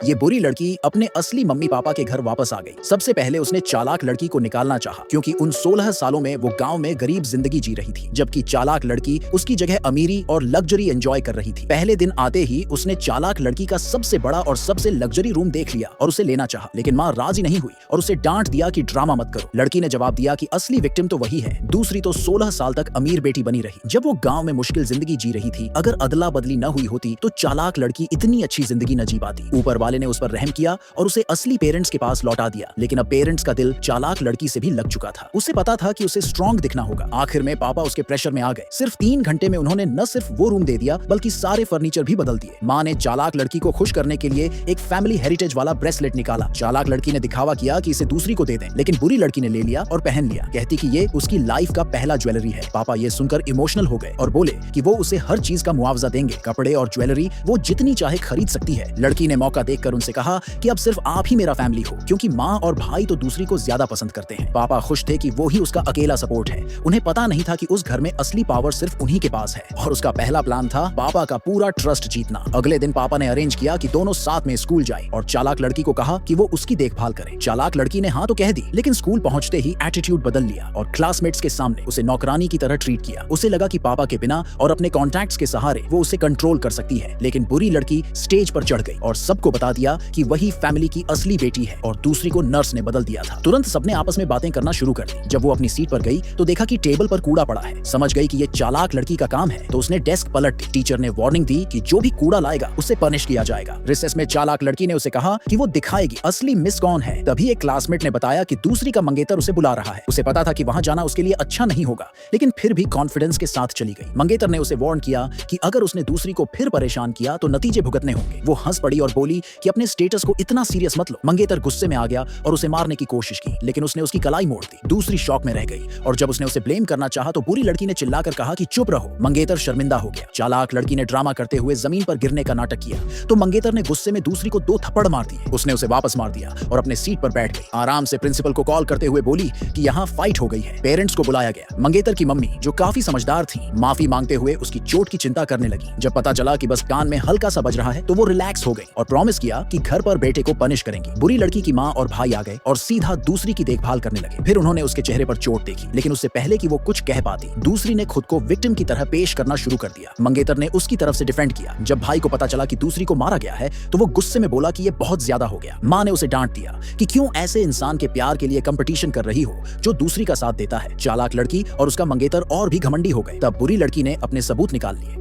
ये बुरी लड़की अपने असली मम्मी पापा के घर वापस आ गई। सबसे पहले उसने चालाक लड़की को निकालना चाहा, क्योंकि उन 16 सालों में वो गांव में गरीब जिंदगी जी रही थी, जबकि चालाक लड़की उसकी जगह अमीरी और लग्जरी एंजॉय कर रही थी। पहले दिन आते ही उसने चालाक लड़की का सबसे बड़ा और सबसे लग्जरी रूम देख लिया और उसे लेना चाहा, लेकिन माँ राजी नहीं हुई और उसे डांट दिया कि ड्रामा मत करो। लड़की ने जवाब दिया कि असली विक्टिम तो वही है, दूसरी तो 16 साल तक अमीर बेटी बनी रही। जब वो गांव में मुश्किल जिंदगी जी रही थी, अगर अदला बदली न हुई होती तो चालाक लड़की इतनी अच्छी जिंदगी न जी पाती। ऊपर वाले ने उस पर रहम किया और उसे असली पेरेंट्स के पास लौटा दिया, लेकिन अब पेरेंट्स का दिल चालाक लड़की से भी लग चुका था। उसे पता था कि उसे स्ट्रॉन्ग दिखना होगा। आखिर में पापा उसके प्रेशर में आ गए। सिर्फ 3 घंटे में उन्होंने न सिर्फ वो रूम दे दिया, बल्कि सारे फर्नीचर भी बदल दिए। माँ ने चालाक लड़की को खुश करने के लिए एक फैमिली हेरिटेज वाला ब्रेसलेट निकाला। चालाक लड़की ने दिखावा किया कि इसे दूसरी को दे दें, लेकिन बुरी लड़की ने ले लिया और पहन लिया, कहती कि ये उसकी लाइफ का पहला ज्वेलरी है। पापा ये सुनकर इमोशनल हो गए और बोले कि वो उसे हर चीज का मुआवजा देंगे, कपड़े और ज्वेलरी वो जितनी चाहे खरीद सकती है। लड़की ने मौका देखकर उनसे कहा कि अब सिर्फ आप ही मेरा फैमिली हो, क्योंकि माँ और भाई तो दूसरी को ज्यादा पसंद करते हैं। पापा खुश थे कि वो ही उसका अकेला सपोर्ट है। उन्हें पता नहीं था कि उस घर में असली पावर सिर्फ उन्हीं के पास है, और उसका पहला प्लान था पापा का पूरा ट्रस्ट जीतना। अगले दिन पापा ने अरेंज किया कि दोनों साथ में स्कूल जाए और चालाक लड़की को कहा कि वो उसकी देखभाल करे। चालाक लड़की ने हाँ तो कह दी, लेकिन स्कूल पहुंचते ही एटीट्यूड बदल लिया और क्लासमेट्स के सामने उसे नौकरानी की तरह ट्रीट किया। उसे लगा कि पापा के बिना और अपने कॉन्टैक्ट्स के सहारे वो उसे कंट्रोल कर सकती है, लेकिन बुरी लड़की स्टेज पर चढ़ गई और सबको बता दिया कि वही फैमिली की असली बेटी है और दूसरी को नर्स ने बदल दिया था। तुरंत सबने आपस में बातें करना शुरू कर दी। जब वो अपनी सीट पर गई तो देखा कि टेबल पर कूड़ा पड़ा है। समझ गई कि ये चालाक लड़की का काम है, तो उसने डेस्क पलट दी। टीचर ने वार्निंग दी कि जो भी कूड़ा लाएगा उसे पनिश किया जाएगा। रिसेस में चालाक लड़की ने उसे कहा कि वो दिखाएगी असली मिस कौन है। तभी एक क्लासमेट ने बताया कि दूसरी का मंगेतर उसे बुला रहा है। उसे पता था कि वहां जाना उसके लिए अच्छा नहीं होगा, लेकिन फिर भी कॉन्फिडेंस के साथ चली गई। मंगेतर ने उसे वार्न किया कि अगर उसने दूसरी को फिर परेशान किया तो नतीजे भुगतने होंगे। वो हंस पड़ी और बोली कि अपने स्टेटस को इतना सीरियस मत लो। मंगेतर गुस्से में आ गया और उसे मारने की कोशिश की, लेकिन उसने उसकी कलाई मोड़ दी। दूसरी शॉक में रह गई और जब उसने उसे ब्लेम करना चाहा तो बुरी लड़की ने चिल्लाकर कहा कि चुप रहो। मंगेतर शर्मिंदा हो गया। चालाक लड़की ने ड्रामा करते हुए जमीन पर गिरने का नाटक किया तो मंगेतर ने गुस्से में दूसरी को 2 थप्पड़ मार दिए। उसने उसे वापस मार दिया और अपने सीट पर बैठ गई। आराम से प्रिंसिपल को कॉल करते हुए बोली कि यहाँ फाइट हो गई है। पेरेंट्स को बुलाया गया। मंगेतर की मम्मी, जो काफी समझदार थी, माफी मांगते हुए उसकी चोट की चिंता करने लगी। जब पता चला कि बस कान में हल्का सा बज रहा है तो वो रिलैक्स हो गई और प्रॉमिस किया कि घर पर बेटे को पनिश करेंगी। बुरी लड़की की माँ और भाई आ गए और सीधा दूसरी की देखभाल करने लगे। फिर उन्होंने उसके चेहरे पर चोट देखी, लेकिन उससे पहले कि वो कुछ कह पाती, दूसरी ने खुद को विक्टिम की तरह पेश करना शुरू कर दिया। मंगेतर ने उसकी तरफ से डिफेंड किया। जब भाई को पता चला कि दूसरी को मारा गया है तो वो गुस्से में बोला कि ये बहुत ज्यादा हो गया। माँ ने उसे डांट दिया कि क्यों ऐसे इंसान के प्यार के लिए कंपटीशन कर रही हो जो दूसरी का साथ देता है। चालाक लड़की और उसका मंगेतर और भी घमंडी हो गए। तब बुरी लड़की ने अपने सबूत निकाल लिए।